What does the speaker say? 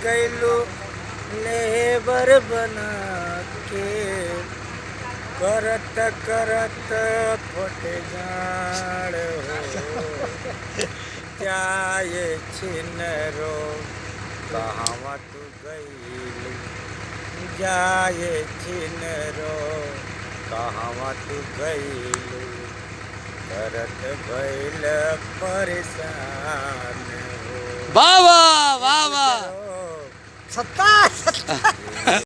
गईलू लेबर बना के करत करत फट जाड़ हो जाए छिनरो कहवा तू गईलू जाए छिनरो कहवा तू गईलू करत भइल परेशान हो वाह वाह वाह वाह सत्ता